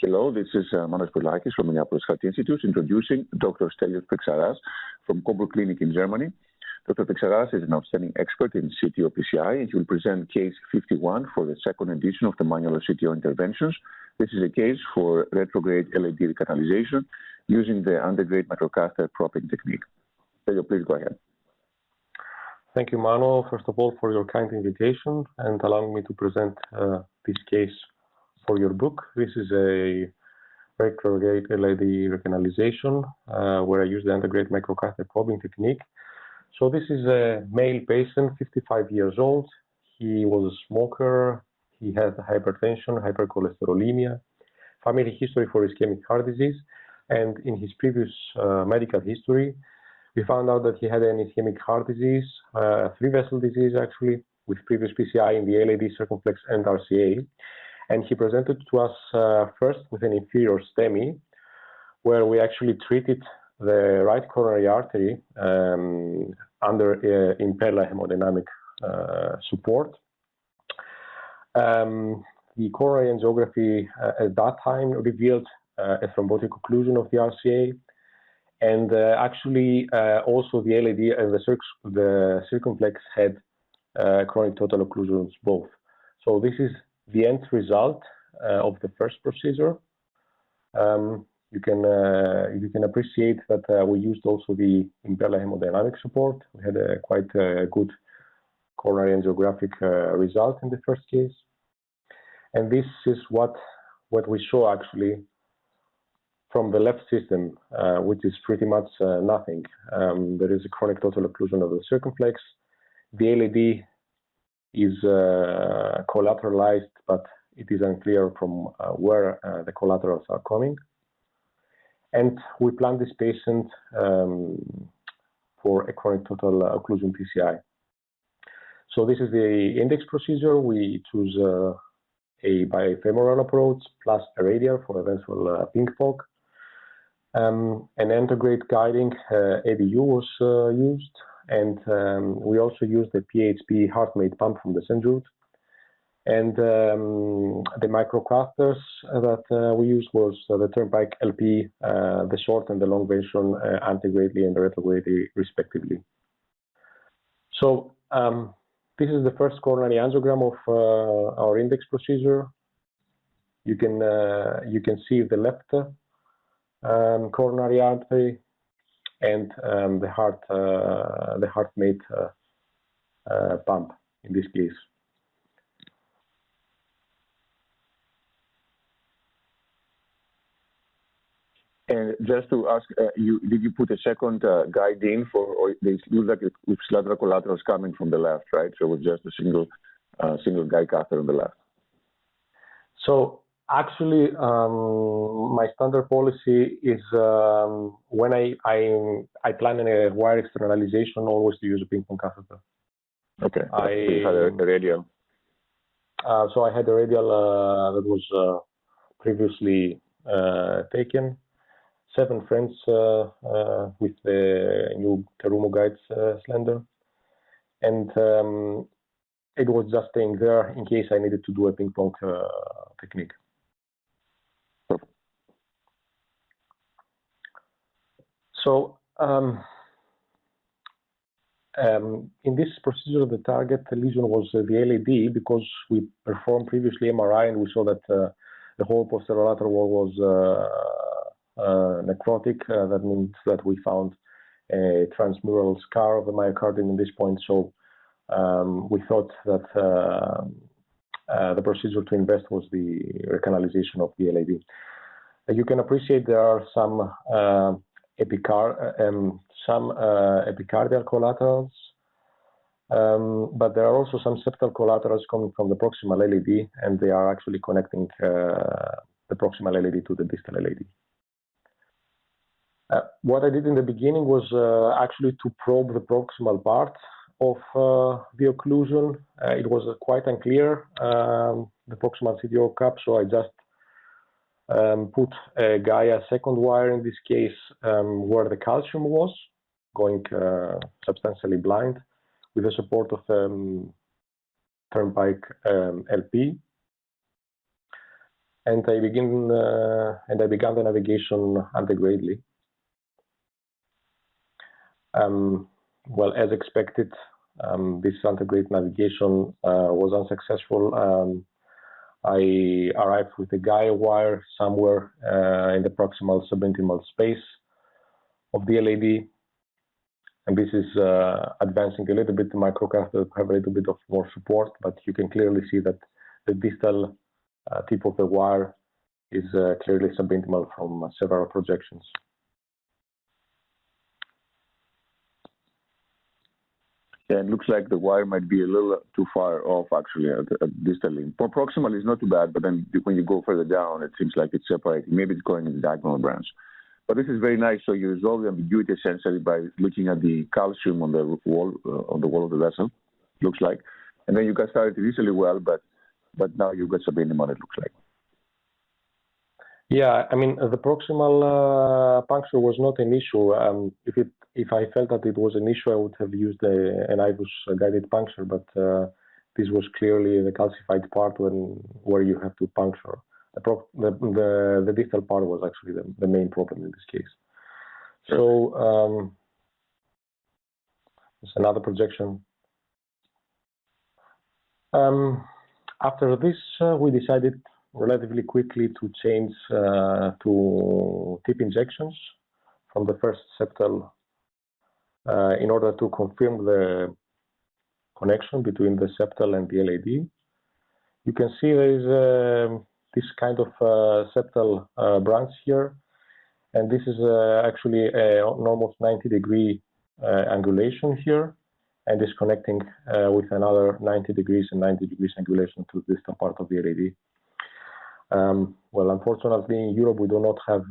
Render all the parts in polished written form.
Hello, this is Manos Poulakis from Minneapolis Heart Institute introducing Dr. Stelios Pexaras from Coburg Clinic in Germany. Dr. Pexaras is an outstanding expert in CTO PCI, and he will present case 51 for the second edition of the manual of CTO Interventions. This is a case for retrograde LAD recanalization using the Antegrade microcatheter propping technique. Stelios, please go ahead. Thank you, Mano, first of all, for your kind invitation and allowing me to present this case for your book. This is a retrograde LAD recanalization where I use the Antegrade microcatheter probing technique. So this is a male patient, 55 years old. He was a smoker. He has hypertension, hypercholesterolemia, family history for ischemic heart disease. And in his previous medical history, we found out that he had an ischemic heart disease, three-vessel disease actually, with previous PCI in the LAD, circumflex, and RCA. And he presented to us first with an inferior STEMI, where we actually treated the right coronary artery under impeller hemodynamic support. The coronary angiography at that time revealed a thrombotic occlusion of the RCA, and actually also the LAD and the circumflex had chronic total occlusions both. So this is the end result of the first procedure. You can appreciate that we used also the impeller hemodynamic support. We had a quite good coronary angiographic result in the first case. And this is what we show actually from the left system, which is pretty much nothing. There is a chronic total occlusion of the circumflex. The LAD is collateralized, but it is unclear from where the collaterals are coming. And we plan this patient for a chronic total occlusion PCI. So this is the index procedure. We choose a bifemoral approach plus a radial for eventual ping-pong. An Antegrade guiding ADU was used, and we also used the PHP heart-made pump from the St. Jude. And the microcatheters that we used was the Turnpike LP, the short and the long version, Antegrade and the Retrograde respectively. So this is the first coronary angiogram of our index procedure. You can see the left coronary artery and the heart-made pump in this case. And just to ask, did you put a second guide in for, or they look like ipsilateral collaterals coming from the left, right? So it was just a single guide catheter on the left. So actually, my standard policy is when I plan a wire externalization, always to use a ping-pong catheter. Okay. So you had a radial. So I had a radial that was previously taken. 7 friends with the new Terumo guides slender, and it was just staying there in case I needed to do a ping-pong technique. So in this procedure, the target lesion was the LAD because we performed previously MRI and we saw that the whole posterolateral wall was necrotic. That means that we found a transmural scar of the myocardium in this point. So we thought that the procedure to invest was the recanalization of the LAD. You can appreciate there are some epicardial collaterals, but there are also some septal collaterals coming from the proximal LAD, and they are actually connecting the proximal LAD to the distal LAD. What I did in the beginning was actually to probe the proximal part of the occlusion. It was quite unclear, the proximal CTO cap, so I just put a Gaia second wire in this case where the calcium was, going substantially blind, with the support of Turnpike LP. and I began the navigation antegradely. Well, as expected, this antegrade navigation was unsuccessful. I arrived with a guide wire somewhere in the proximal subintimal space of the LAD, and this is advancing a little bit. The microcatheter have a little bit of more support, but you can clearly see that the distal tip of the wire is clearly subintimal from several projections. Yeah, it looks like the wire might be a little too far off, actually, distally. For proximal, it's not too bad, but then when you go further down, it seems like it's separating. Maybe it's going in the diagonal branch. But this is very nice. So you resolve the ambiguity essentially by looking at the calcium on the wall of the vessel, looks like. And then you got started initially well, but now you've got subintimal, it looks like. Yeah, I mean, the proximal puncture was not an issue. If I felt that it was an issue, I would have used an IVUS guided puncture, but this was clearly the calcified part where you have to puncture. The distal part was actually the main problem in this case. So there's another projection. After this, we decided relatively quickly to change to tip injections from the first septal in order to confirm the connection between the septal and the LAD. You can see there is this kind of septal branch here, and this is actually an almost 90-degree angulation here, and is connecting with another 90 degrees and 90 degrees angulation to the distal part of the LAD. Well, unfortunately, in Europe, we do not have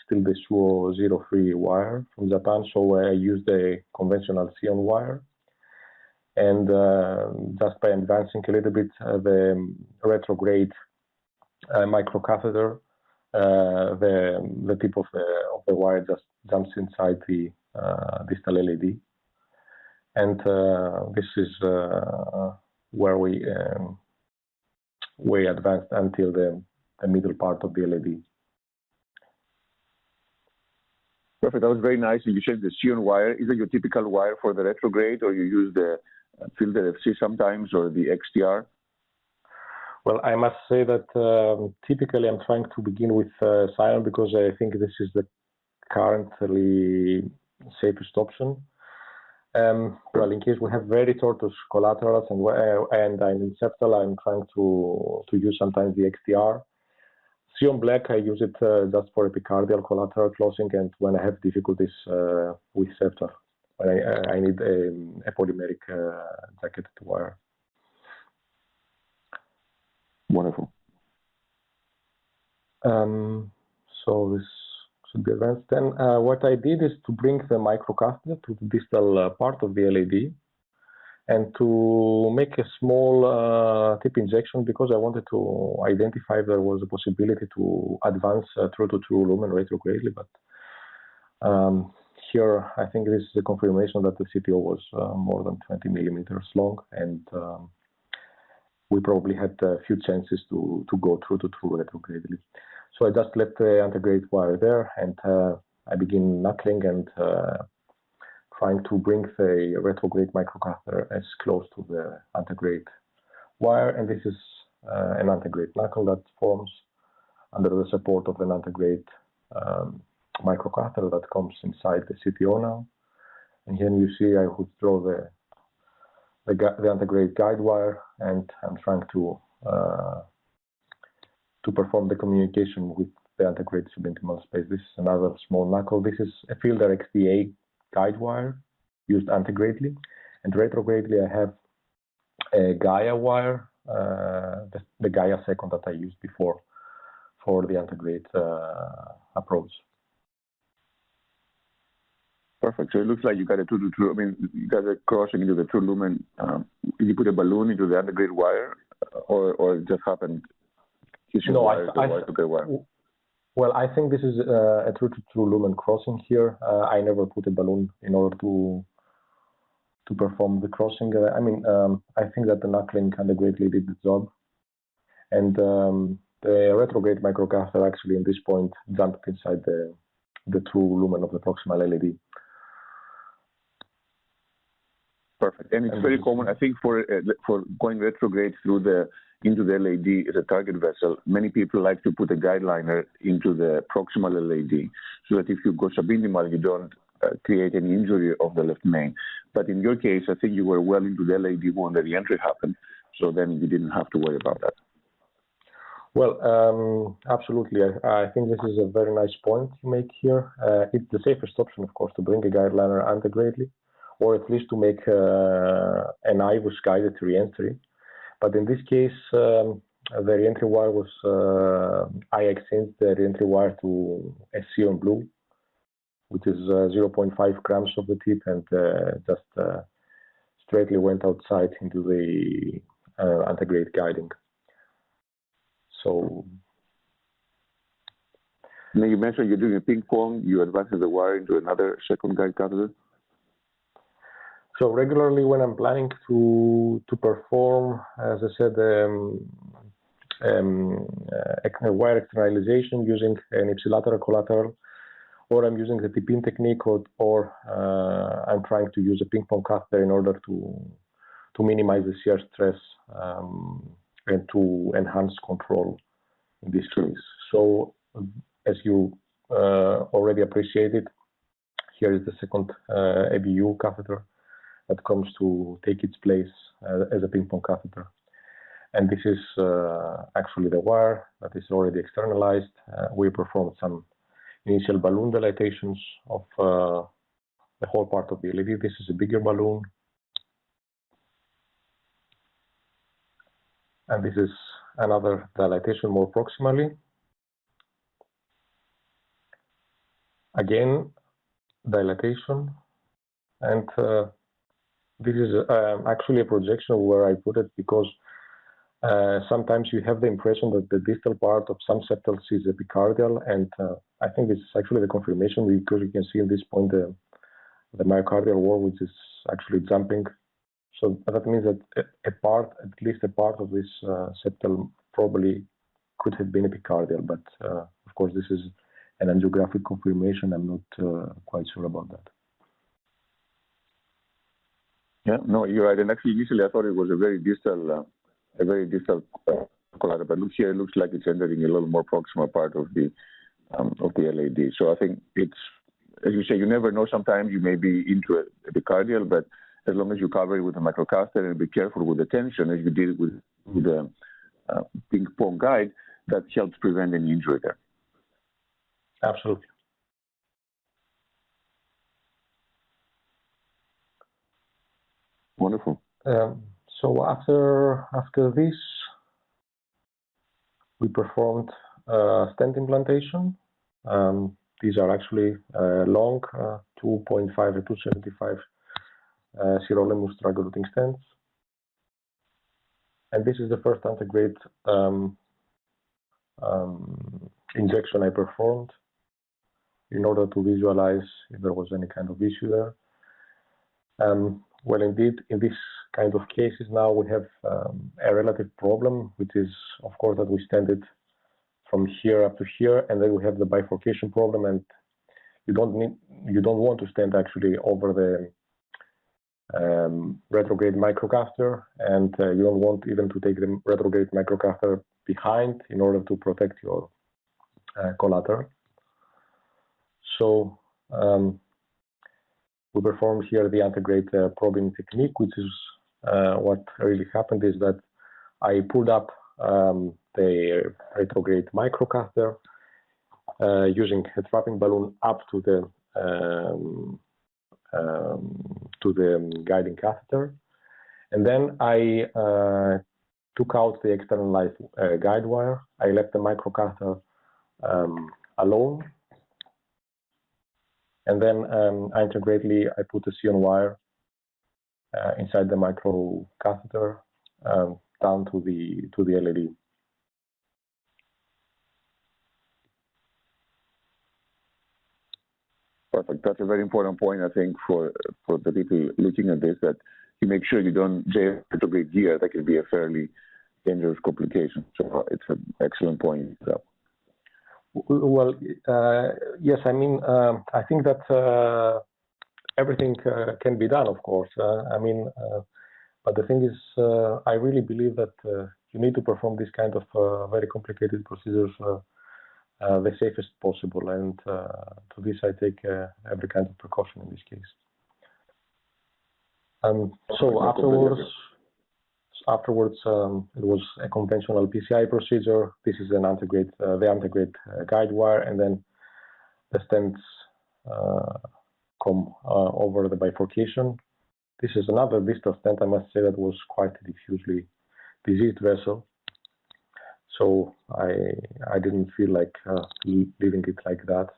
still the Suo 03 wire from Japan, so I used a conventional Sion wire. And just by advancing a little bit, the retrograde microcatheter, the tip of the wire just jumps inside the distal LAD. And this is where we advanced until the middle part of the LAD. Perfect. That was very nice. You said the Sion wire. Is it your typical wire for the retrograde, or you use the filter FC sometimes, or the XTR? Well, I must say that typically I'm trying to begin with Sion because I think this is the currently safest option. Well, in case we have very tortuous collaterals and I'm in septal, I'm trying to use sometimes the XTR. Sion Black, I use it just for epicardial collateral closing, and when I have difficulties with septal, when I need a polymeric jacketed wire. Wonderful. So this should be advanced. Then what I did is to bring the microcatheter to the distal part of the LAD and to make a small tip injection because I wanted to identify if there was a possibility to advance true to true lumen retrogradely. But here I think this is a confirmation that the CTO was more than 20 millimeters long, and we probably had a few chances to go true to true retrogradely. So I just left the Antegrade wire there, and I begin knuckling and trying to bring the retrograde microcatheter as close to the Antegrade wire. And this is an Antegrade knuckle that forms under the support of an Antegrade microcatheter that comes inside the CTO now. And here you see I would draw the Antegrade guide wire, and I'm trying to perform the communication with the Antegrade subintimal space. This is another small knuckle. This is a Fielder XDA guide wire used antegradely, and retrogradely I have a Gaia wire, the Gaia second that I used before for the Antegrade approach. Perfect. So it looks like you got a true to true. I mean, you got a crossing into the true lumen. Did you put a balloon into the Antegrade wire, or it just happened? No, well, I think this is a true to true lumen crossing here. I never put a balloon in order to perform the crossing. I mean, I think that the knuckling kind of greatly did the job. And the retrograde microcatheter actually in this point jumped inside the true lumen of the proximal LED. Perfect, and it's very common, I think, for going retrograde into the LAD as a target vessel. Many people like to put a guide liner into the proximal LAD so that if you go subintimal, you don't create any injury of the left main. But in your case, I think you were well into the LAD when the reentry happened, so then you didn't have to worry about that. Well, absolutely. I think this is a very nice point you make here. It's the safest option, of course, to bring a guide liner antegradely, or at least to make an IVUS guided reentry. But in this case, the reentry wire was, I exchanged the reentry wire to SC on blue, which is 0.5 grams of the tip, and just straightly went outside into the Antegrade guiding. So, now you mentioned you're doing a ping-pong, you advance the wire into another second guide catheter? So regularly when I'm planning to perform, as I said, wire externalization using an ipsilateral collateral, or I'm using the tip-in technique, or I'm trying to use a ping-pong catheter in order to minimize the shear stress and to enhance control in this case. So as you already appreciated, here is the second ABU catheter that comes to take its place as a ping-pong catheter. And this is actually the wire that is already externalized. We performed some initial balloon dilatations of the whole part of the LED. This is a bigger balloon. And this is another dilatation more proximally. Again, dilatation. And this is actually a projection where I put it because sometimes you have the impression that the distal part of some septals is epicardial, and I think this is actually the confirmation, because you can see in this point the myocardial wall, which is actually jumping. So that means that at least a part of this septal probably could have been epicardial, but of course this is an angiographic confirmation. I'm not quite sure about that. Yeah, no, you're right. And actually, initially I thought it was a very distal collateral, but look here, it looks like it's entering a little more proximal part of the LAD. So I think it's, as you say, you never know. Sometimes you may be into epicardial, but as long as you cover it with a microcatheter and be careful with the tension, as you did with the ping-pong guide, that helps prevent any injury there. Absolutely. Wonderful. So after this, we performed stent implantation. These are actually long 2.5 or 275 sirolimus drug-eluting stents. And this is the first Antegrade injection I performed in order to visualize if there was any kind of issue there. Well, indeed, in this kind of cases now we have a relative problem, which is, of course, that we stented from here up to here, and then we have the bifurcation problem, and you don't want to stent actually over the retrograde microcatheter, and you don't want even to take the retrograde microcatheter behind in order to protect your collateral. So we performed here the Antegrade probing technique, which is what really happened is that I pulled up the retrograde microcatheter using a trapping balloon up to the guiding catheter, and then I took out the externalized guide wire. I left the microcatheter alone, and then integrately I put a Sion wire inside the microcatheter down to the LED. Perfect. That's a very important point, I think, for the people looking at this, that you make sure you don't jam retrograde gear. That can be a fairly dangerous complications. So it's an excellent point. Well, yes, I mean, I think that everything can be done, of course. But the thing is, I really believe that you need to perform this kind of very complicated procedures the safest possible, and to this I take every kind of precaution in this case. So afterwards, it was a conventional PCI procedure. This is an Antegrade, the Antegrade guide wire, and then the stents come over the bifurcation. This is another distal stent, I must say, that was quite a diffusely diseased vessel. So I didn't feel like leaving it like that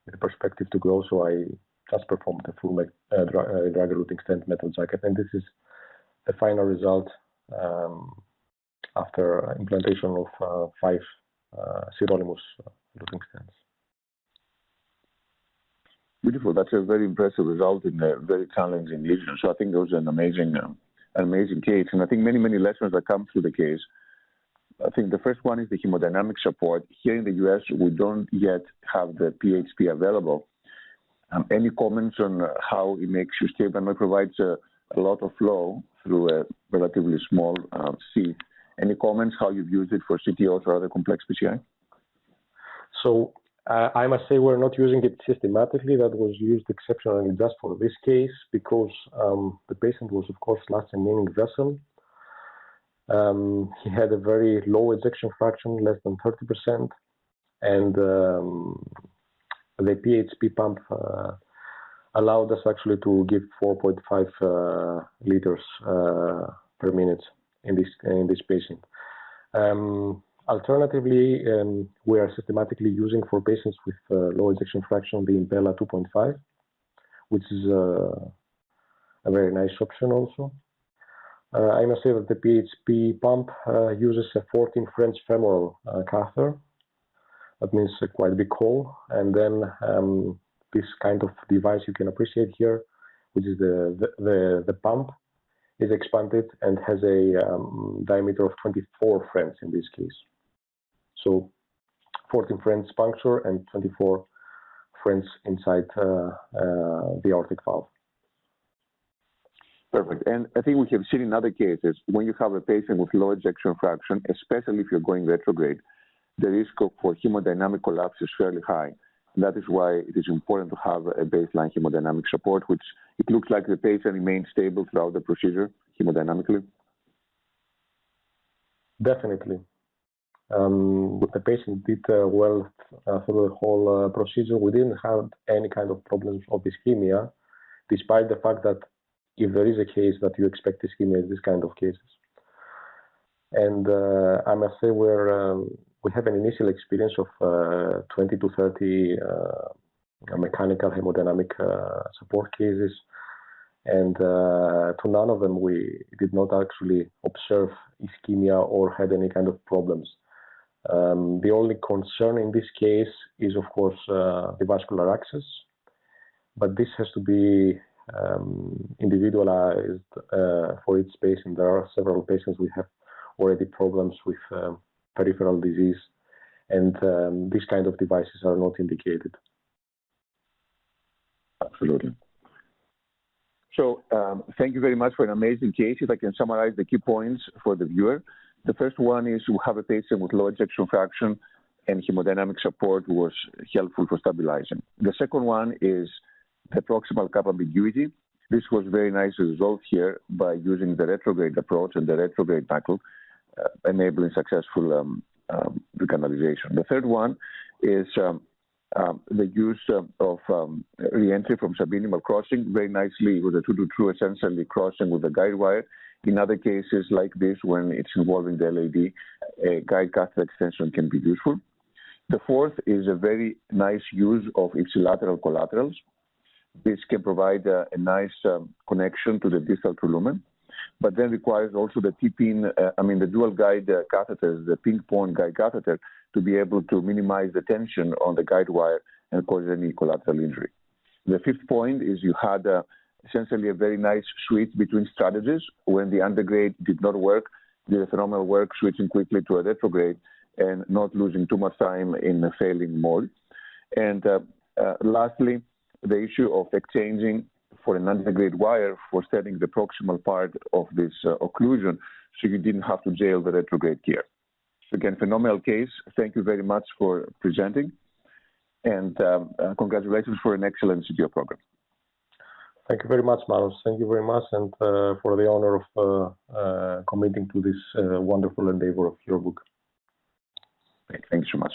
with a perspective to grow. So I just performed the full drug-eluting stent metal jacket, and this is the final result after implantation of 5 sirolimus eluting stents. Beautiful. That's a very impressive result in a very challenging lesion. So I think it was an amazing case, and I think many lessons that come through the case. I think the first one is the hemodynamic support. Here in the US, we don't yet have the PHP available. Any comments on how it makes you stable? And it provides a lot of flow through a relatively small seat. Any comments how you've used it for CTOs or other complex PCI? So I must say we're not using it systematically. That was used exceptionally just for this case because the patient was, of course, last remaining vessel. He had a very low ejection fraction, less than 30%, and the PHP pump allowed us actually to give 4.5 liters per minute in this patient. Alternatively, we are systematically using for patients with low ejection fraction the Impella 2.5, which is a very nice option also. I must say that the PHP pump uses a 14 French femoral catheter. That means a quite big hole. And then this kind of device you can appreciate here, which is the pump, is expanded and has a diameter of 24 French in this case. So 14 French puncture and 24 French inside the aortic valve. Perfect. And I think we have seen in other cases, when you have a patient with low ejection fraction, especially if you're going retrograde, the risk for hemodynamic collapse is fairly high. And that is why it is important to have a baseline hemodynamic support, which it looks like the patient remains stable throughout the procedure hemodynamically. Definitely. The patient did well through the whole procedure. We didn't have any kind of problems of ischemia, despite the fact that if there is a case that you expect ischemia in this kind of cases. And I must say we have an initial experience of 20 to 30 mechanical hemodynamic support cases, and to none of them we did not actually observe ischemia or had any kind of problems. The only concern in this case is, of course, the vascular access, but this has to be individualized for each patient. There are several patients we have already problems with peripheral disease, and these kind of devices are not indicated. Absolutely. So thank you very much for an amazing case. If I can summarize the key points for the viewer. The first one is we have a patient with low ejection fraction and hemodynamic support was helpful for stabilizing. The second one is the proximal cap ambiguity. This was very nice resolved here by using the retrograde approach and the retrograde tackle, enabling successful recanalization. The third one is the use of re-entry from subintimal crossing. Very nicely with a 2-to-2 essentially crossing with the guide wire. In other cases like this, when it's involving the LAD, a guide catheter extension can be useful. The fourth is a very nice use of ipsilateral collaterals. This can provide a nice connection to the distal lumen, but then requires also the T-pin, the dual guide catheters, the ping-pong guide catheter, to be able to minimize the tension on the guide wire and cause any collateral injury. The fifth point is you had essentially a very nice switch between strategies. When the Antegrade did not work, did a phenomenal work switching quickly to a retrograde and not losing too much time in a failing mold. And lastly, the issue of exchanging for an antegrade wire for setting the proximal part of this occlusion, so you didn't have to jail the retrograde gear. So again, phenomenal case. Thank you very much for presenting, and congratulations for an excellent CTO program. Thank you very much, Manos. Thank you very much, and for the honor of committing to this wonderful endeavor of your book. Thank you so much.